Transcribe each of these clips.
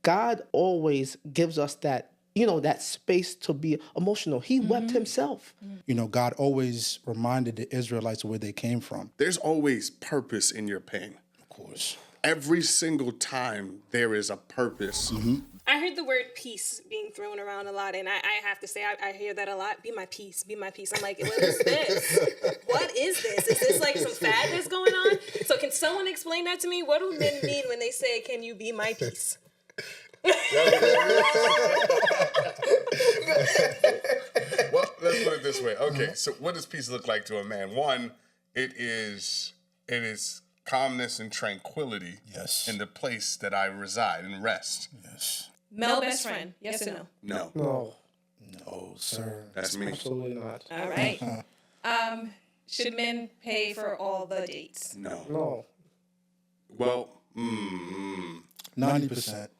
God always gives us that, that space to be emotional. He wept himself. God always reminded the Israelites where they came from. There's always purpose in your pain. Of course. Every single time there is a purpose. I heard the word peace being thrown around a lot, and I have to say, I hear that a lot. Be my peace, be my peace. I'm like, what is this? What is this? Is this like some fad that's going on? So can someone explain that to me? What do men mean when they say, can you be my peace? Well, let's put it this way. Okay, so what does peace look like to a man? One, it is calmness and tranquility in the place that I reside and rest. Yes. Mel best friend, yes or no? No. No, sir. That's me. Absolutely not. All right. Should men pay for all the dates? No. Well, 90%.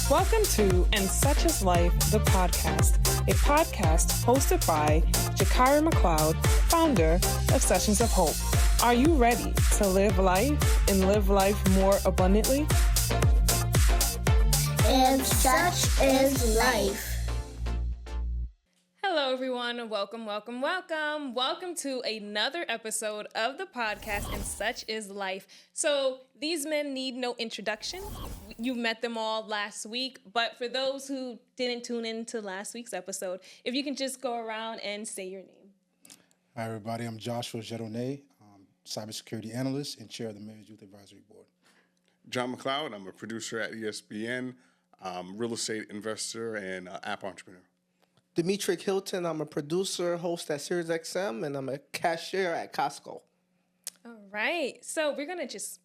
Welcome to And Such Is Life, the podcast, a podcast hosted by Jon McLeod, founder of Sessions of Hope. Are you ready to live life and live life more abundantly? And such is life. Hello, everyone. Welcome to another episode of the podcast, And Such Is Life. So these men need no introduction. You met them all last week, but for those who didn't tune into last week's episode, if you can just go around and say your name. Hi, everybody. I'm Joshua Dieudonne, cybersecurity analyst and chair of the Mayor's Youth Advisory Board. Jon McLeod. I'm a producer at ESPN, real estate investor, and app entrepreneur. Demetrik Hylton, I'm a producer, host at SiriusXM, and I'm a cashier at Costco. All right. So we're going to just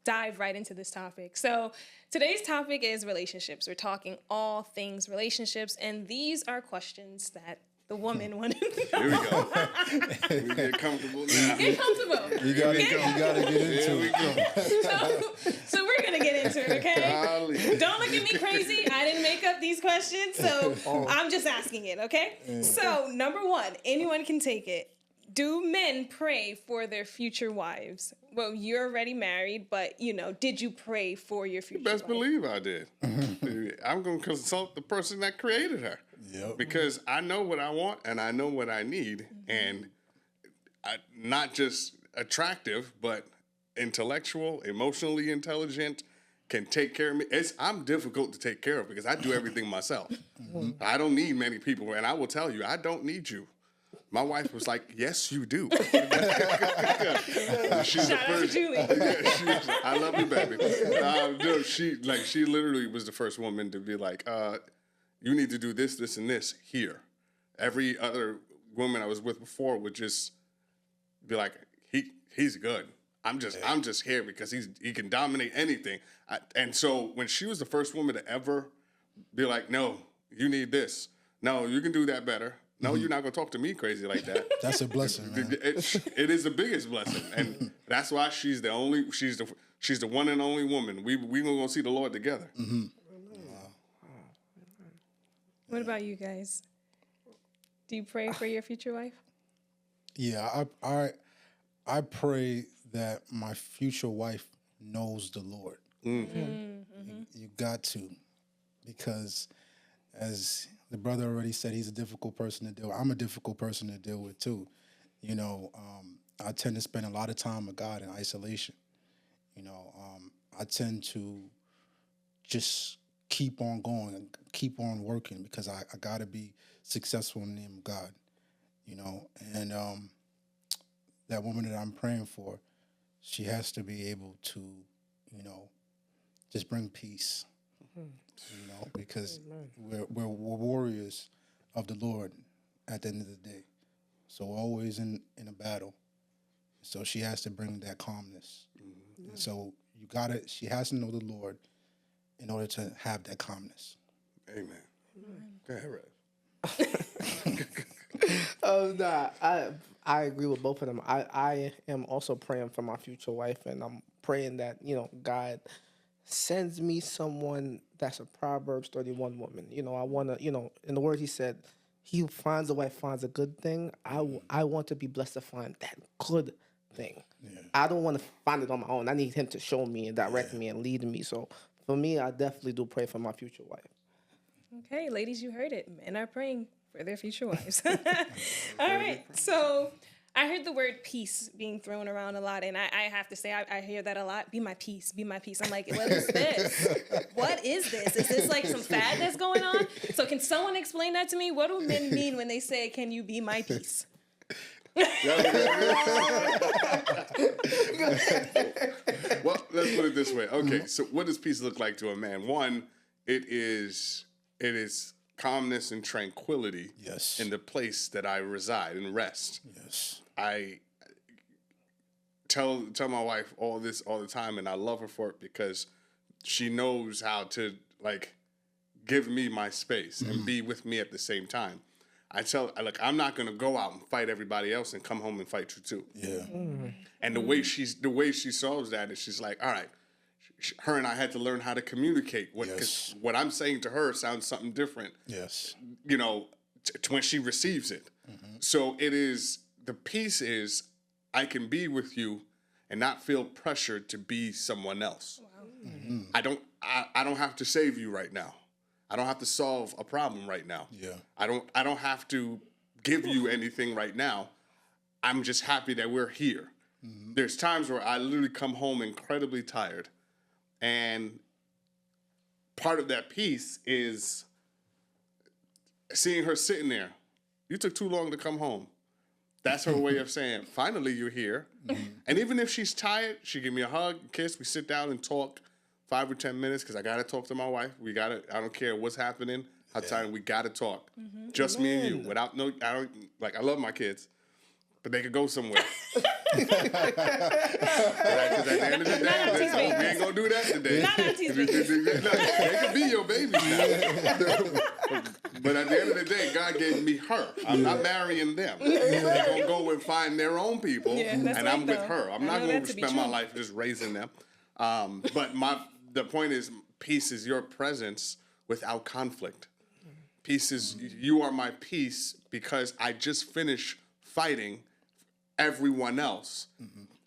dive right into this topic. So today's topic is relationships. We're talking all things relationships, and these are questions that the woman wanted to know. Here we go. We get comfortable now. Get comfortable. You gotta get into it. So we're going to get into it, okay? Don't look at me crazy. I didn't make up these questions, so I'm just asking it, okay? So number one, anyone can take it. Do men pray for their future wives? Well, you're already married, but, did you pray for your future Best wife? believe I did. I'm going to consult the person that created her. Yep. Because I know what I want and I know what I need. And not just attractive, but intellectual, emotionally intelligent, can take care of me. I'm difficult to take care of because I do everything myself. I don't need many people. And I will tell you, I don't need you. My wife was like, yes, you do. She's Shout out to Julie. I love you, baby. No, she literally was the first woman to be like, you need to do this, this, and this here. Every other woman I was with before would just be like, he's good. I'm just here because he can dominate anything. And so when she was the first woman to ever be like, no, you need this. No, you can do that better. No, you're not gonna talk to me crazy like that. That's a blessing, man. It is the biggest blessing, and that's why she's the one and only woman. We gonna go see the Lord together. Mm-hmm. What about you guys? Do you pray for your future wife? Yeah, I pray that my future wife knows the Lord. You got to, because as the brother already said, he's a difficult person to deal with. I'm a difficult person to deal with too. I tend to spend a lot of time with God in isolation. I tend to just keep on going and keep on working because I got to be successful in the name of God. And that woman that I'm praying for, she has to be able to, just bring peace. Because we're warriors of the Lord at the end of the day. So we're always in a battle. So she has to bring that calmness. And so she has to know the Lord in order to have that calmness. Amen. Go ahead, Rev. I agree with both of them. I am also praying for my future wife, and I'm praying that, God sends me someone that's a Proverbs 31 woman. I want to, in the word he said, he who finds a wife finds a good thing. I want to be blessed to find that good thing. Yeah. I don't want to find it on my own. I need him to show me and direct me and lead me. So for me, I definitely do pray for my future wife. Okay, ladies, you heard it. Men are praying for their future wives. All right. So I heard the word peace being thrown around a lot, and I have to say, I hear that a lot. Be my peace, be my peace. I'm like, what is this? What is this? Is this like some fad that's going on? So can someone explain that to me? What do men mean when they say, can you be my peace? Well, let's put it this way. Okay, so what does peace look like to a man? One, it is calmness and tranquility Yes. in the place that I reside and rest. Yes. I tell my wife all this all the time, and I love her for it because she knows how to like give me my space and be with me at the same time. I tell her, like, I'm not gonna go out and fight everybody else and come home and fight you too. Yeah. And the way she solves that is she's like, all right, her and I had to learn how to communicate. Because what I'm saying to her sounds something different. Yes. You know, when she receives it. So it is, the piece is, I can be with you and not feel pressured to be someone else. Wow. I don't have to save you right now. I don't have to solve a problem right now. Yeah. I don't have to give you anything right now. I'm just happy that we're here. There's times where I literally come home incredibly tired, and part of that piece is seeing her sitting there. You took too long to come home. That's her way of saying, finally you're here. And even if she's tired, she give me a hug, kiss, we sit down and talk 5 or 10 minutes because I got to talk to my wife. I don't care what's happening, how tired, we got to talk. Just me and you. I love my kids, but they could go somewhere. Because at the end of the day, we ain't going to do that today. They could be your babies now. But at the end of the day, God gave me her. I'm not marrying them. They're going to go and find their own people, and I'm with her. I'm not going to spend my life just raising them. But the point is, peace is your presence without conflict. Peace is, you are my peace because I just finished fighting everyone else.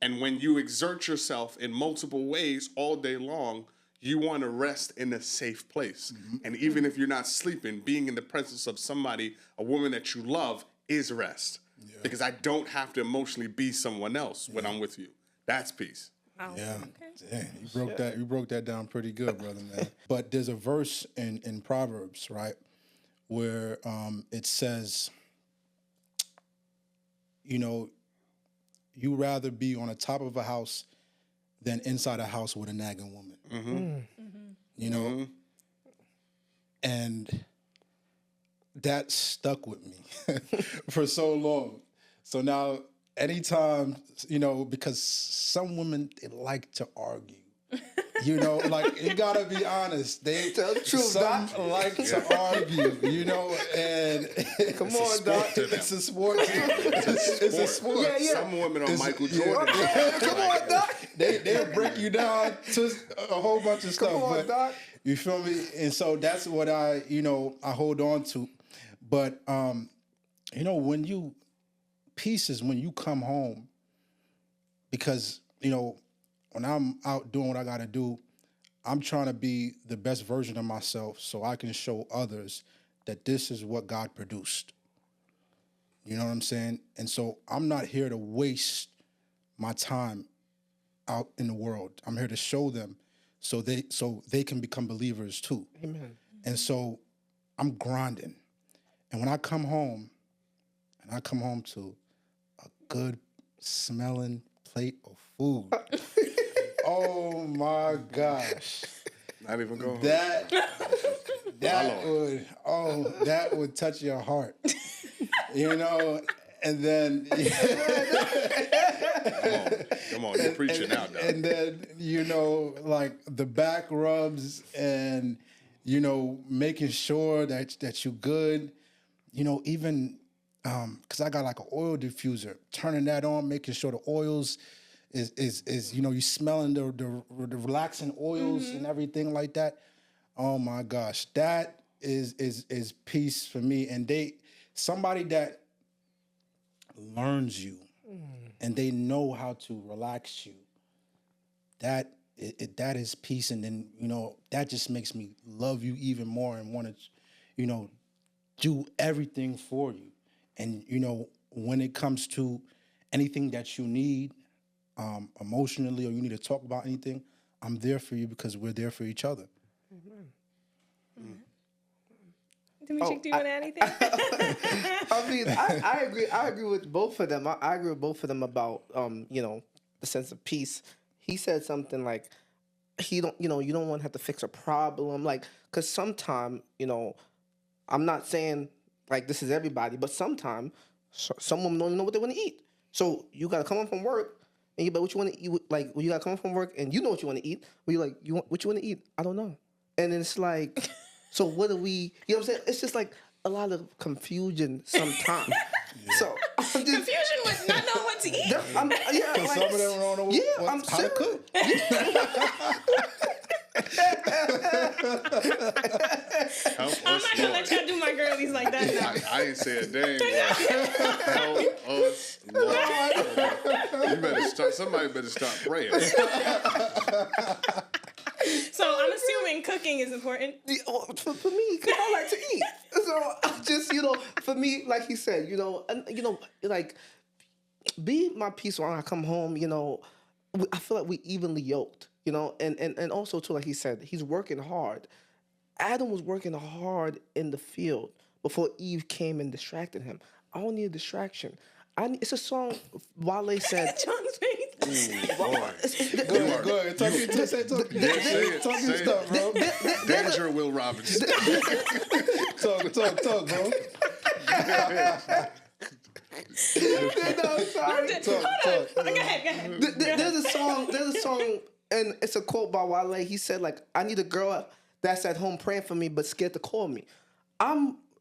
And when you exert yourself in multiple ways all day long, you want to rest in a safe place. And even if you're not sleeping, being in the presence of somebody, a woman that you love, is rest. Because I don't have to emotionally be someone else when I'm with you. That's peace. Yeah. Dang, you broke that down pretty good, brother, man. But there's a verse in Proverbs, right, where it says, you know, you rather be on the top of a house than inside a house with a nagging woman. You know? And that stuck with me for so long. So now, anytime, you know, because some women, they like to argue. You know, like, you gotta be honest. They Tell the truth, some Doc. like to argue, you know, and Come on, Doc. it's a sport. It's a sport. Yeah. Some women are Michael Jordan. Come on, Doc. They'll break you down to a whole bunch of stuff. Come on, but Doc. you feel me? And so that's what I hold on to. But you know, when you come home, because, you know, when I'm out doing what I got to do, I'm trying to be the best version of myself so I can show others that this is what God produced. You know what I'm saying? And so I'm not here to waste my time out in the world. I'm here to show them so they can become believers too. Amen. And so I'm grinding. And when I come home, to a good smelling plate of food. Oh my gosh. Not even going home. That would touch your heart. You know, and then Come on, you're preaching now, Doc. and then, you know, like the back rubs and, you know, making sure that you good, you know, even because I got like an oil diffuser, turning that on, making sure the oils is you know, you smelling the relaxing oils and everything like that. Oh my gosh, that is peace for me. And somebody that learns you and they know how to relax you, that that is peace. And then, that just makes me love you even more and want to, do everything for you. And, when it comes to anything that you need emotionally, or you need to talk about anything, I'm there for you because we're there for each other. Demetrik, do you want to add anything? I mean, I agree. I agree with both of them. I agree with both of them about the sense of peace. He said something like, you don't want to have to fix a problem, like, because sometimes, I'm not saying like this is everybody, but sometimes some women don't even know what they want to eat. So you gotta come home from work and you be like, what you want to eat? Like, when you gotta come home from work and you know what you want to eat, but you're like, what you want to eat? I don't know. And then it's like, so what do we? You know what I'm saying? It's just like a lot of confusion sometimes. So Confusion with not knowing what to eat. Like, Some of them don't know how to cook. I'm not gonna let y'all do my girlies like that now. I ain't say a dang word. Help us, Lord. You better start. Somebody better start praying. So I'm assuming cooking is important. For me, because I like to eat. So I just, for me, like he said, like, be my peace when I come home. I feel like we evenly yoked. And also too, like he said, he's working hard. Adam was working hard in the field before Eve came and distracted him. I don't need a distraction. It's a song Wale said. John's face. Boy. Go ahead. Talk your stuff, bro. Danger, Will Robinson. Talk, bro. Hold on. Go ahead. There's a song, and it's a quote by Wale. He said, like, I need a girl that's at home praying for me but scared to call me.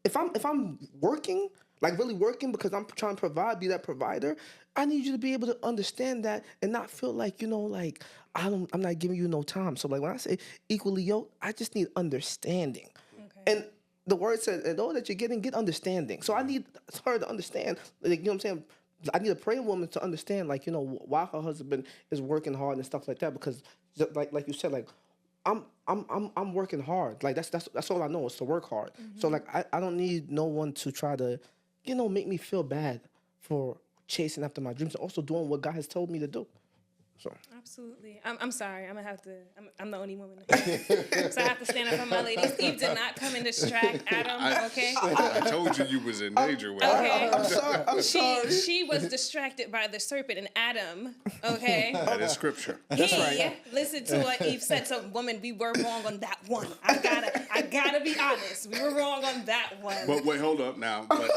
If I'm working, like really working because I'm trying to provide, be that provider, I need you to be able to understand that and not feel like, like I'm not giving you no time. So like when I say equally yoked, I just need understanding. Okay. And the word says, and all that you're getting, get understanding. So I need her to understand, like, you know what I'm saying? I need a praying woman to understand, like, why her husband is working hard and stuff like that. Because, like you said, like, I'm working hard. Like that's all I know is to work hard. Mm-hmm. So like I don't need no one to try to, make me feel bad for chasing after my dreams and also doing what God has told me to do. So absolutely. I'm sorry. I'm gonna have to. I'm the only woman. So I have to stand up for my ladies. Eve did not come and distract Adam. Okay. I told you was in danger with okay. I'm sorry. She was distracted by the serpent and Adam. Okay. That is scripture. He listened to what Eve said. So, woman, we were wrong on that one. I gotta be honest. We were wrong on that one. But wait, hold up now. But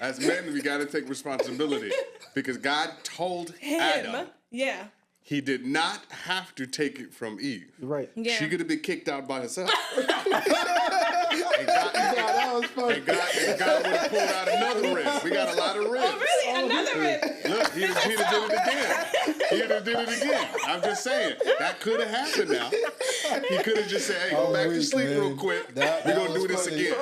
as men, we gotta take responsibility because God told Adam. Yeah. He did not have to take it from Eve. Right. Yeah. She could have been kicked out by herself. and God would have pulled out another rib. We got a lot of ribs. Oh, really? Another rib? Look, he'd have did it again. He'd have did it again. I'm just saying. That could have happened now. He could have just said, hey, go back to sleep real quick. We're going to do this again.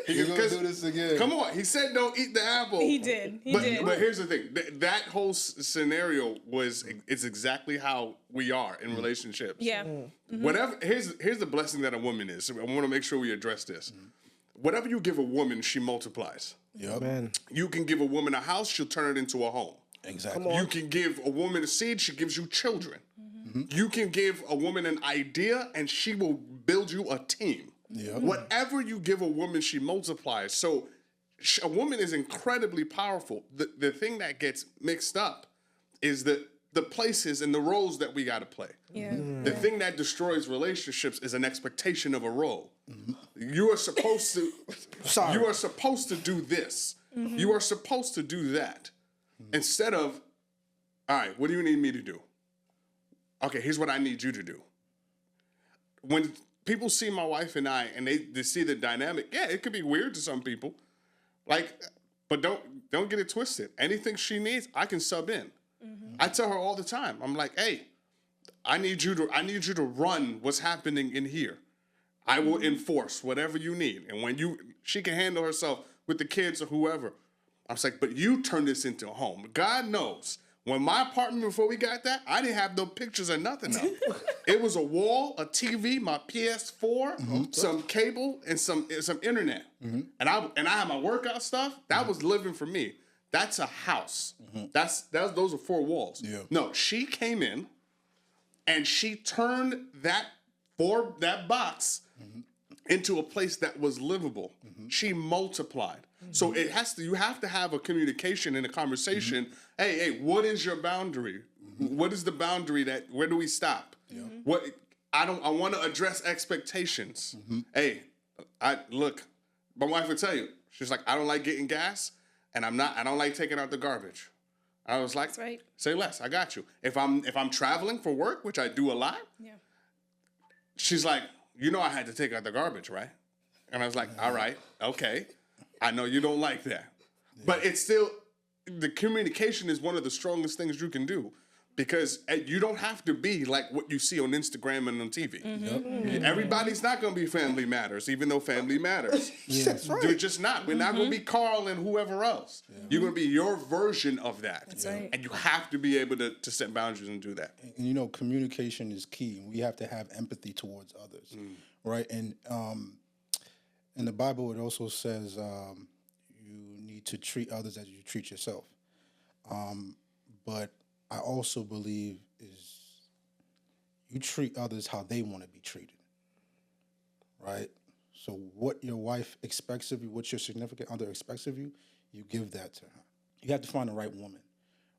You're going to do this again. Come on. He said don't eat the apple. He did. He did. But here's the thing. That whole scenario is exactly how we are in relationships. Yeah. Mm-hmm. Whatever. Here's the blessing that a woman is. I want to make sure we address this. Whatever you give a woman, she multiplies. Yep. Man. You can give a woman a house, she'll turn it into a home. Exactly. You can give a woman a seed, she gives you children. Mm-hmm. You can give a woman an idea, and she will build you a team. Yep. Whatever you give a woman, she multiplies. So a woman is incredibly powerful. The thing that gets mixed up is the places and the roles that we got to play. Yeah. The thing that destroys relationships is an expectation of a role. Mm-hmm. You are supposed to. You are supposed to do this. Mm-hmm. You are supposed to do that. Mm-hmm. Instead of, all right, what do you need me to do? Okay, here's what I need you to do. When people see my wife and I, and they see the dynamic, yeah, it could be weird to some people. But don't get it twisted. Anything she needs, I can sub in. Mm-hmm. I tell her all the time. I'm like, hey, I need you to run what's happening in here. I will enforce whatever you need. And when she can handle herself with the kids or whoever. I was like, but you turn this into a home. God knows When my apartment, before we got that, I didn't have no pictures or nothing up. It was a wall, a TV, my PS4, some cable, and some internet. And I had my workout stuff. That was living for me. That's a house. Those are 4 walls. Yeah. No, she came in and she turned that box into a place that was livable. She multiplied. So you have to have a communication and a conversation. Hey, what is your boundary? What is the boundary where do we stop? I want to address expectations. Hey, look, my wife would tell you, she's like, I don't like getting gas and I don't like taking out the garbage. I was like, That's right. Say less, I got you. If I'm traveling for work, which I do a lot, she's like, I had to take out the garbage, right? And I was like, all right, okay. I know you don't like that. But it's still, the communication is one of the strongest things you can do because you don't have to be like what you see on Instagram and on TV. Everybody's not going to be Family Matters, even though family matters. That's right. They're just not. We're not going to be Carl and whoever else. You're going to be your version of that. That's right. And you have to be able to set boundaries and do that. And communication is key. We have to have empathy towards others, right? And in the Bible, it also says you need to treat others as you treat yourself. But I also believe is you treat others how they want to be treated, right? So what your wife expects of you, what your significant other expects of you, you give that to her. You have to find the right woman,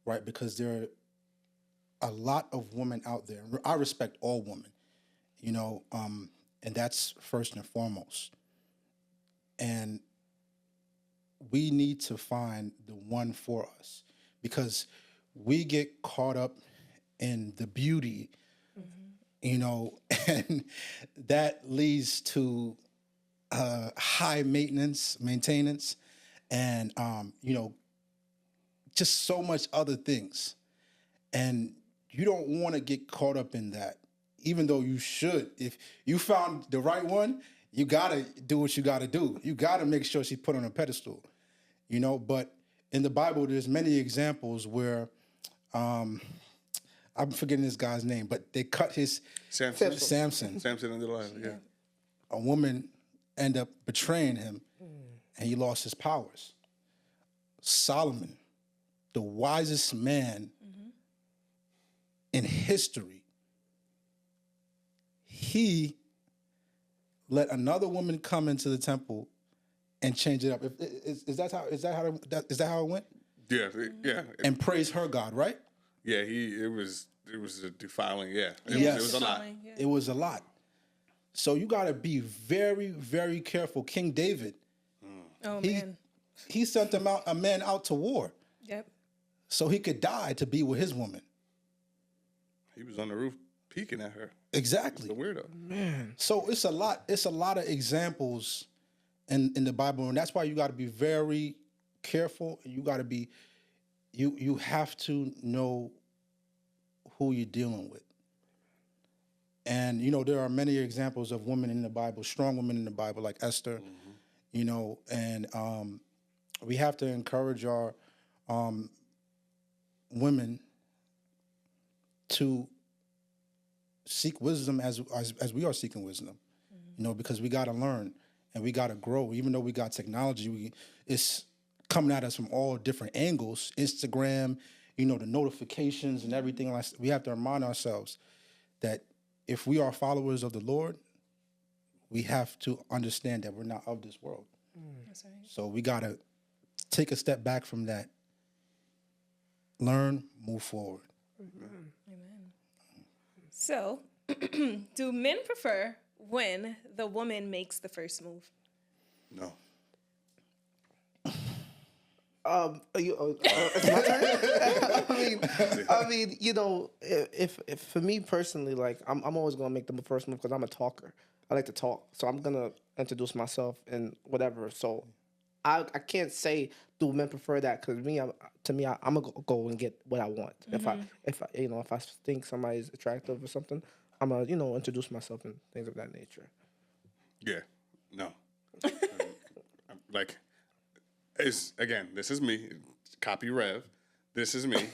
right? Because there are a lot of women out there. I respect all women, and that's first and foremost. And we need to find the one for us because we get caught up in the beauty, and that leads to high maintenance, and, just so much other things. And you don't want to get caught up in that, even though you should. If you found the right one, you got to do what you got to do. You got to make sure she's put on a pedestal, But in the Bible, there's many examples where, I'm forgetting this guy's name, but they cut his... Samson Samson. in the line, yeah. A woman ended up betraying him, and he lost his powers. Solomon, the wisest man in history, he let another woman come into the temple and change it up. Is that how it went? Yeah. And praise her God, right? Yeah, it was a defiling, yeah. Yes. It was a lot. It was a lot. So you got to be very, very careful. King David, he sent a man out to war. Yep. So he could die to be with his woman. He was on the roof peeking at her. Exactly. The weirdo. Man. So it's a lot of examples in the Bible, and that's why you got to be very careful. You got to be, you have to know who you're dealing with. And there are many examples of women in the Bible, strong women in the Bible, like Esther. And we have to encourage our women to seek wisdom as we are seeking wisdom, because we got to learn and we got to grow. Even though we got technology, it's coming at us from all different angles. Instagram, the notifications and everything. We have to remind ourselves that if we are followers of the Lord, we have to understand that we're not of this world. That's right. So we got to take a step back from that, learn, move forward. Amen. So, do men prefer when the woman makes the first move? No. It's my turn. I mean, if for me personally, like I'm always gonna make the first move because I'm a talker. I like to talk, so I'm gonna introduce myself and whatever. So I can't say do men prefer that because I'm gonna go and get what I want. If I think somebody's attractive or something, I'm gonna introduce myself and things of that nature. Yeah. No. This is me. Copy Rev. This is me.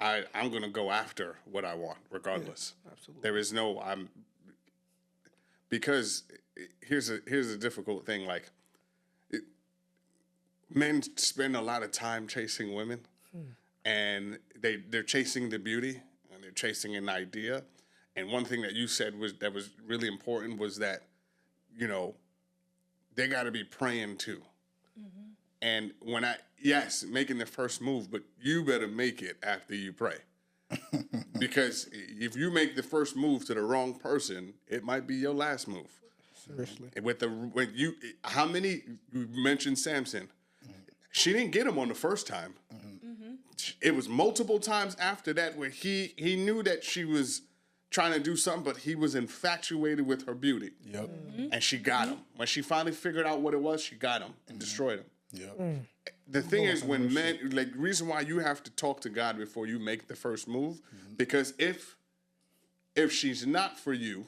I'm going to go after what I want, regardless. Yeah, absolutely. There is no because here's a difficult thing. Like, men spend a lot of time chasing women, and they're chasing the beauty, and they're chasing an idea. And one thing that you said was really important was that, they got to be praying too. Mm-hmm. And making the first move, but you better make it after you pray. Because if you make the first move to the wrong person, it might be your last move. Seriously. How many, you mentioned Samson. She didn't get him on the first time. Mm-hmm. It was multiple times after that where he knew that she was trying to do something, but he was infatuated with her beauty. Yep. Mm-hmm. And she got him. When she finally figured out what it was, she got him and destroyed him. Yep. The thing is, when men, like, the reason why you have to talk to God before you make the first move, because if she's not for you,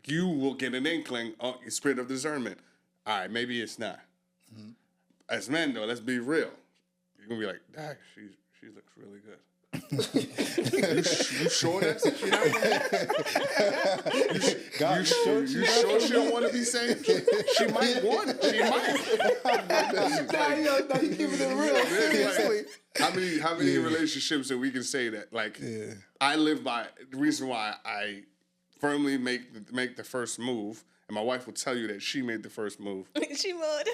you will get an inkling, spirit of discernment. All right, maybe it's not. Mm-hmm. As men, though, let's be real. You're going to be like, Dad, she looks really good. you sure that's what she You sure she don't want to be saved? She might want it. She might. Nah, you keeping it real. Seriously. How many relationships that we can say that, like, I live by the reason why I firmly make the first move, and my wife will tell you that she made the first move. She would.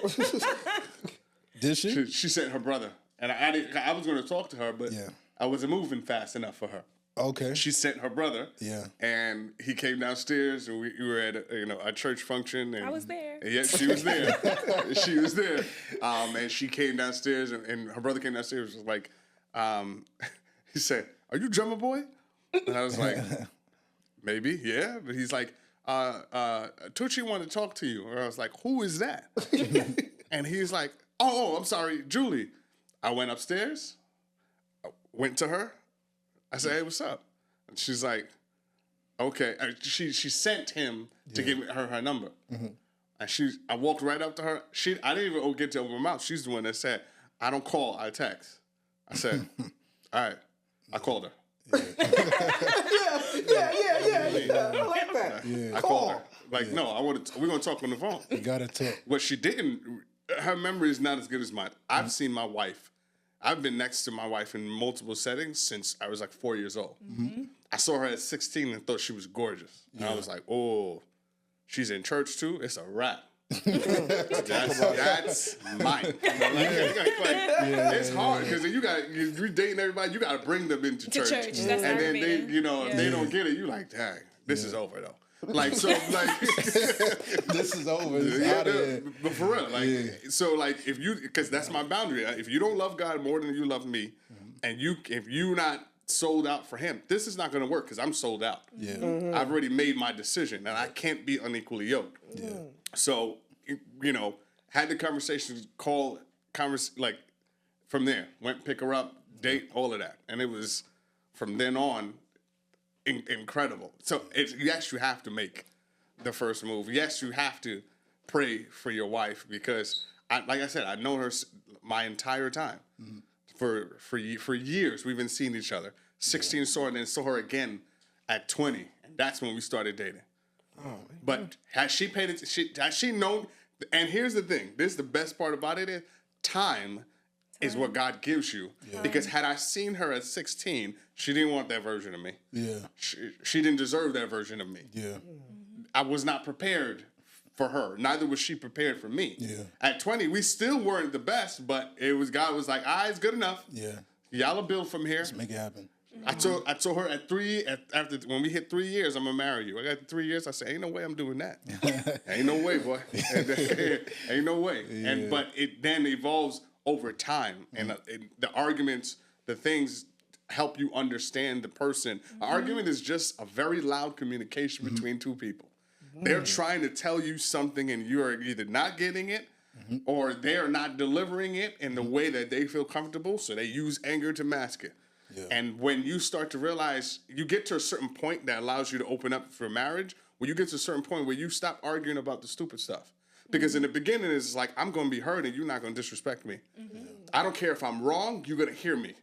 Did she? She sent her brother, and I was going to talk to her, but I wasn't moving fast enough for her. Okay. She sent her brother. Yeah. And he came downstairs, and we were at a church function. And I was there. Yeah, she was there. She was there. And she came downstairs, and her brother came downstairs. Was like, he said, "Are you drummer boy?" And I was like, "Maybe, yeah." But he's like, "Tucci wanted to talk to you." And I was like, "Who is that?" And he's like, "Oh, I'm sorry, Julie." I went upstairs, went to her. I said, "Hey, what's up?" And she's like, "Okay." She sent him to give her number. Mm-hmm. And I walked right up to her. I didn't even get to open my mouth. She's the one that said, "I don't call, I text." I said, "All right." I called her. Yeah. I like that. Yeah. I called her. Like, no, we're going to talk on the phone. You got to talk. What she didn't, her memory is not as good as mine. I've seen my wife. I've been next to my wife in multiple settings since I was like 4 years old. Mm-hmm. I saw her at 16 and thought she was gorgeous. And I was like, oh, she's in church too? It's a wrap. That's mine. It's hard because you're dating everybody. You got to bring them into church. That's and then they, if they don't get it, you like, dang, this is over though. Like, so, like, this is over. Out of here. But for real, like, so, like, because that's my boundary. If you don't love God more than you love me, and if you're not sold out for Him, this is not going to work because I'm sold out. Yeah, I've already made my decision, and I can't be unequally yoked. Yeah. So, had the conversation, like, from there, went pick her up, date, all of that, and it was from then on. Incredible. So yes, you have to make the first move. Yes, you have to pray for your wife because, like I said, I know her my entire time. Mm-hmm. For years, we've been seeing each other. 16 saw her, and then saw her again at 20, and that's when we started dating. Oh, but has she paid it? Has she known? And here's the thing: this is the best part about it: is time is what God gives you. Yeah. Because had I seen her at 16, she didn't want that version of me. Yeah. She didn't deserve that version of me. Yeah. I was not prepared for her. Neither was she prepared for me. Yeah. At 20, we still weren't the best, but God was like, it's good enough. Yeah. Y'all will build from here. Let's make it happen. I told her after when we hit 3 years, I'm gonna marry you. I got 3 years. I said, ain't no way I'm doing that. Ain't no way, boy. Ain't no way. Yeah. But it then evolves over time, and the arguments, the things help you understand the person. Mm-hmm. An argument is just a very loud communication between two people. Mm-hmm. They're trying to tell you something, and you're either not getting it, or they're not delivering it in the way that they feel comfortable, so they use anger to mask it. Yeah. And when you start to realize, you get to a certain point that allows you to open up for marriage, when you get to a certain point where you stop arguing about the stupid stuff. Because in the beginning, it's like, I'm going to be heard and you're not going to disrespect me. Mm-hmm. I don't care if I'm wrong, you're going to hear me.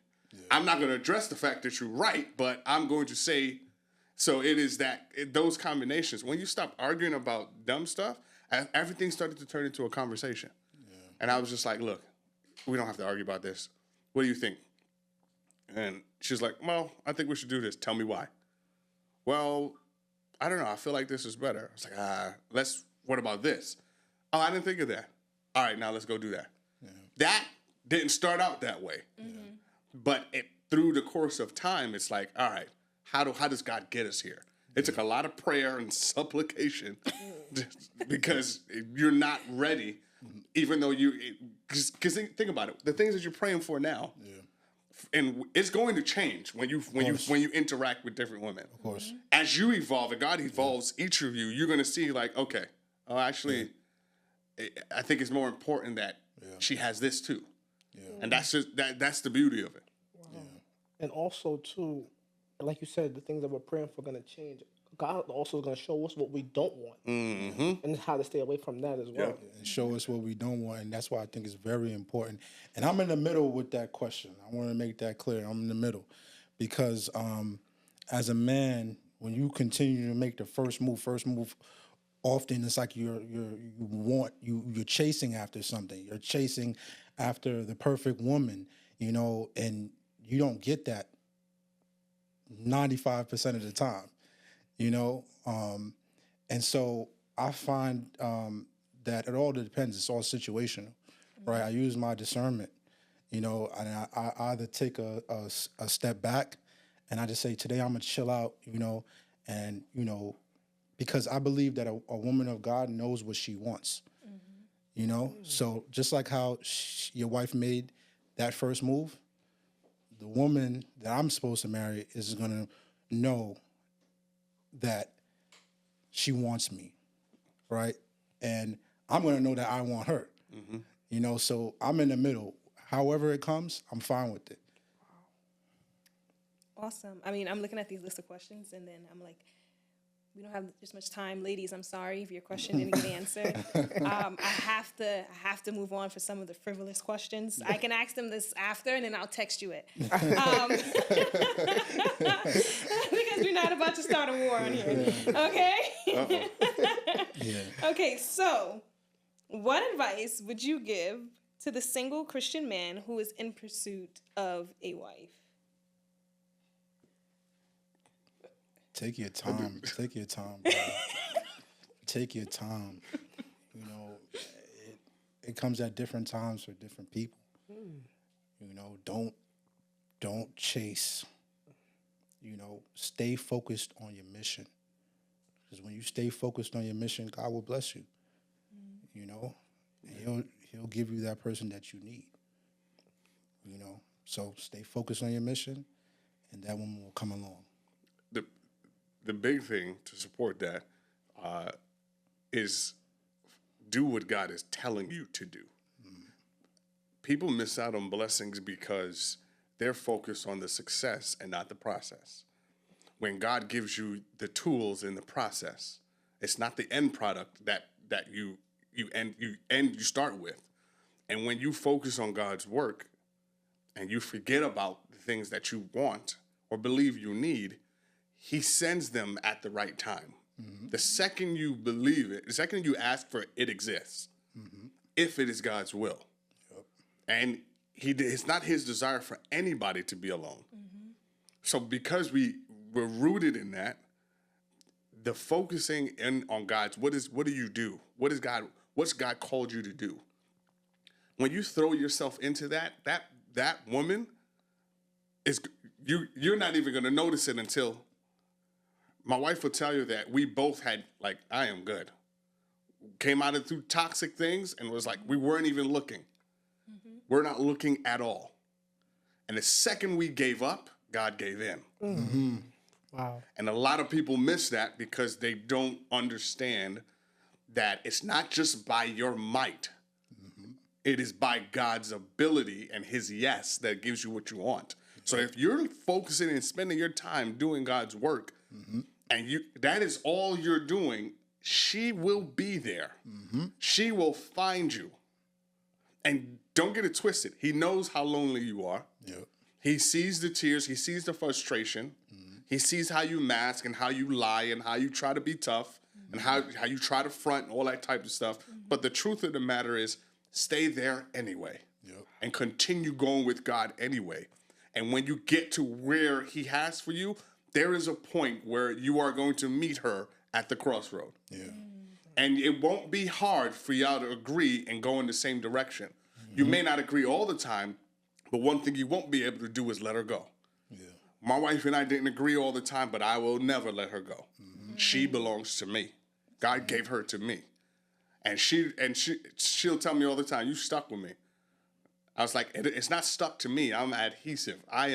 I'm not going to address the fact that you're right, but I'm going to say, so it is those combinations. When you stop arguing about dumb stuff, everything started to turn into a conversation. Yeah. And I was just like, look, we don't have to argue about this. What do you think? And she's like, well, I think we should do this. Tell me why. Well, I don't know. I feel like this is better. I was like, what about this? Oh, I didn't think of that. All right, now let's go do that. Yeah. That didn't start out that way. Mm-hmm. But through the course of time, it's like, all right, how does God get us here? It took a lot of prayer and supplication because you're not ready, even though because think about it. The things that you're praying for now, and it's going to change when you interact with different women. Of course. As you evolve and God evolves each of you, you're going to see like, okay, actually, I think it's more important that she has this too. Yeah. And that's the beauty of it. Wow. Yeah. And also too, like you said, the things that we're praying for are going to change. God also is going to show us what we don't want, and how to stay away from that as well. Yeah. And show us what we don't want, and that's why I think it's very important. And I'm in the middle with that question. I want to make that clear. I'm in the middle because as a man, when you continue to make the first move, often it's like you're chasing after something. You're chasing after the perfect woman, and you don't get that 95% of the time, and so I find that it all depends. It's all situational, right? I use my discernment, and I either take a step back and I just say, today I'm gonna chill out, and because I believe that a woman of God knows what she wants, So just like how your wife made that first move, the woman that I'm supposed to marry is going to know that she wants me, right? And I'm going to know that I want her, so I'm in the middle. However it comes, I'm fine with it. Awesome. I mean, I'm looking at these list of questions, and then I'm like, we don't have this much time, ladies. I'm sorry if your question didn't get answered. I have to move on for some of the frivolous questions. I can ask them this after, and then I'll text you it. Because we're not about to start a war on here. Okay. Okay. So, what advice would you give to the single Christian man who is in pursuit of a wife? Take your time. Take your time, bro. Take your time. It comes at different times for different people. Don't chase. Stay focused on your mission. Because when you stay focused on your mission, God will bless you. And He'll give you that person that you need. So stay focused on your mission, and that one will come along. The big thing to support that is do what God is telling you to do. People miss out on blessings because they're focused on the success and not the process. When God gives you the tools in the process, it's not the end product that you start with. And when you focus on God's work and you forget about the things that you want or believe you need, He sends them at the right time. The second you believe it, the second you ask for it, it exists. If it is God's will. Yep. And it's not His desire for anybody to be alone. So because we're rooted in that, the focusing in on God's, what do you do? What's God called you to do? When you throw yourself into that woman is you're not even going to notice it until. My wife will tell you that we both had, like, I am good. Came out of through toxic things and was like, we weren't even looking. We're not looking at all. And the second we gave up, God gave in. Wow. And a lot of people miss that because they don't understand that it's not just by your might. It is by God's ability and His yes that gives you what you want. So if you're focusing and spending your time doing God's work, and that is all you're doing, she will be there. She will find you. And don't get it twisted. He knows how lonely you are. Yep. He sees the tears. He sees the frustration. He sees how you mask and how you lie and how you try to be tough and how you try to front and all that type of stuff. But the truth of the matter is, stay there anyway and continue going with God anyway. And when you get to where he has for you, there is a point where you are going to meet her at the crossroad. Yeah. And it won't be hard for y'all to agree and go in the same direction. You may not agree all the time, but one thing you won't be able to do is let her go. Yeah. My wife and I didn't agree all the time, but I will never let her go. She belongs to me. God gave her to me. And she'll tell me all the time, you stuck with me. I was like, it's not stuck to me. I'm adhesive. I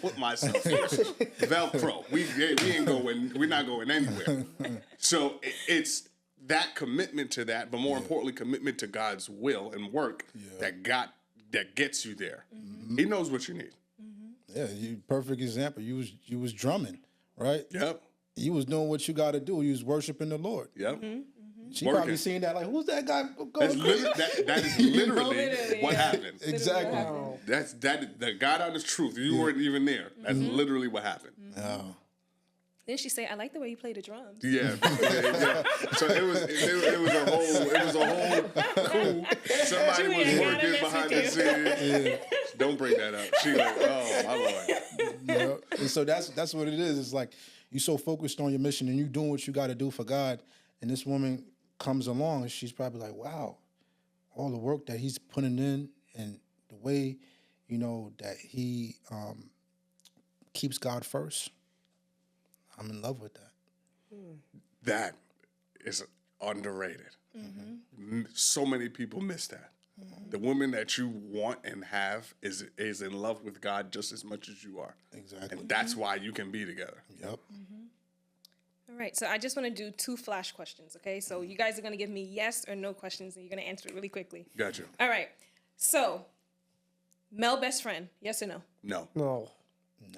put myself here. Velcro. We ain't going. We're not going anywhere. So it's that commitment to that, but more importantly, commitment to God's will and work that gets you there. He knows what you need. Yeah, perfect example. You was drumming, right? Yep. You was doing what you got to do. You was worshiping the Lord. Yep. She probably seen that like, who's that guy going crazy? That is literally what happened. Exactly. That's the God honest truth. You weren't even there. That's literally what happened. Oh. Then she say, "I like the way you play the drums." Yeah. So it was a whole cool. Somebody was working behind the scenes. Yeah. Don't bring that up. She like, oh my Lord. Yeah. And so that's what it is. It's like you so focused on your mission and you doing what you got to do for God, and this woman comes along and she's probably like, wow, all the work that he's putting in and the way, that he keeps God first. I'm in love with that. That is underrated. So many people miss that. The woman that you want and have is in love with God just as much as you are. Exactly. And that's why you can be together. Yep. All right, so I just want to do 2 flash questions, okay? So you guys are going to give me yes or no questions, and you're going to answer it really quickly. Gotcha. All right, so male best friend, yes or no? No. No,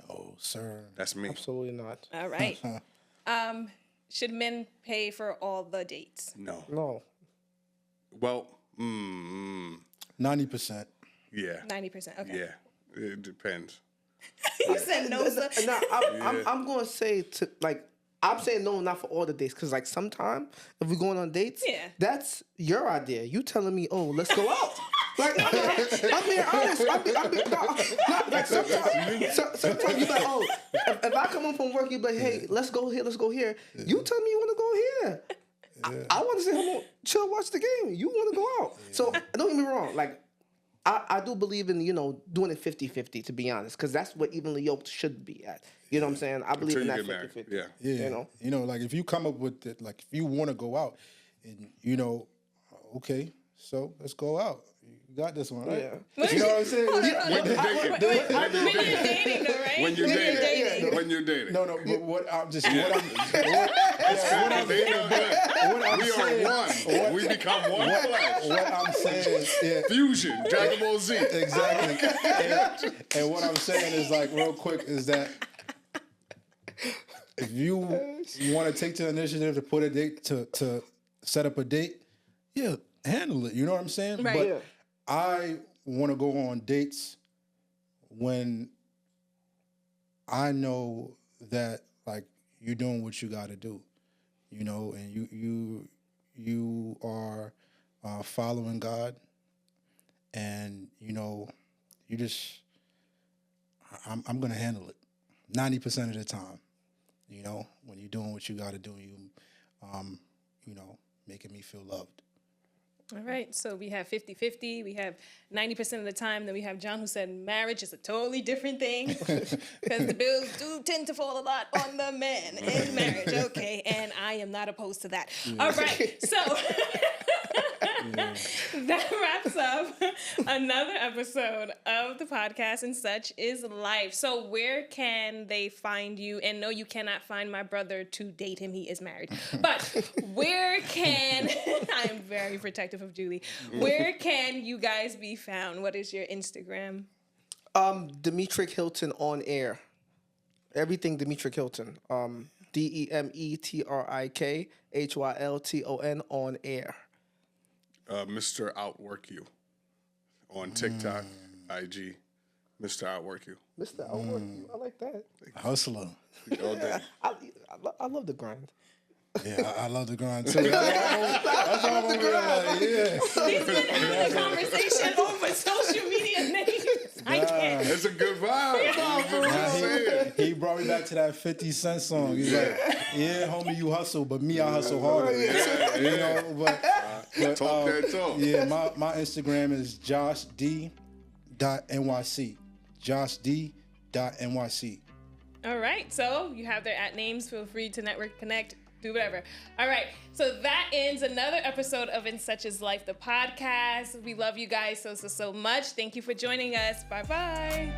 No, sir. That's me. absolutely not. All right. Should men pay for all the dates? No. No. Well, 90%. yeah. 90%, okay. Yeah. It depends. You said no, sir. No, I'm going to say I'm saying no, not for all the dates, because like sometimes if we're going on dates, that's your idea. You telling me, oh, let's go out. Like I'm being honest. Like sometimes you like, oh, if I come home from work, you be like, hey, let's go here, let's go here. You tell me you want to go here. I want to stay home, chill, watch the game. You want to go out. So don't get me wrong, like. I do believe in, doing it 50-50, to be honest, because that's what evenly yoked should be at. You know what I'm saying? I believe in that 50-50. Yeah. Like if you come up with it, like if you want to go out and, okay, so let's go out. You got this one, right? Yeah. You know what I'm saying? When you're dating, though, right? When you're dating. No, but what I'm just... We are one. We become one flesh. What I'm saying is... Fusion, Dragon Ball Z. Exactly. And what I'm saying is, like, real quick, is that if you want to take the initiative to put a date, to set up a date, handle it. You know what I'm saying? Right. But I want to go on dates when I know that, like, you're doing what you got to do, and you are following God, and you just I'm gonna handle it 90% of the time. When you're doing what you got to do, making me feel loved. All right, so we have 50-50. We have 90% of the time. Then we have John, who said marriage is a totally different thing because the bills do tend to fall a lot on the men in marriage. Okay, and I am not opposed to that. All right, so that wraps up another episode of the podcast, And Such Is Life. So where can they find you? And no, you cannot find my brother to date him. He is married. But where can... I am very protective of Julie. Where can you guys be found? What is your Instagram? Demetrik Hylton on air. Everything Demetrik Hylton. DEMETRIK HYLTON on air. Mr. Outwork You on TikTok, IG. Mr. Outwork You. Mr. Outwork You. I like that. Hustler. All day. I love the grind. Yeah, I love the grind too. That's all I'm like, yeah. These men having a conversation over social media names. I can't. It's a good vibe. He brought me back to that 50 Cent song. He's like, yeah, homie, you hustle, but me, I hustle harder. You know, but Talk that talk. yeah, my Instagram is joshd.nyc. joshd.nyc. All right, so you have their @names. Feel free to network, connect, do whatever. All right, so that ends another episode of In Such Is Life, the podcast. We love you guys so much. Thank you for joining us. Bye-bye.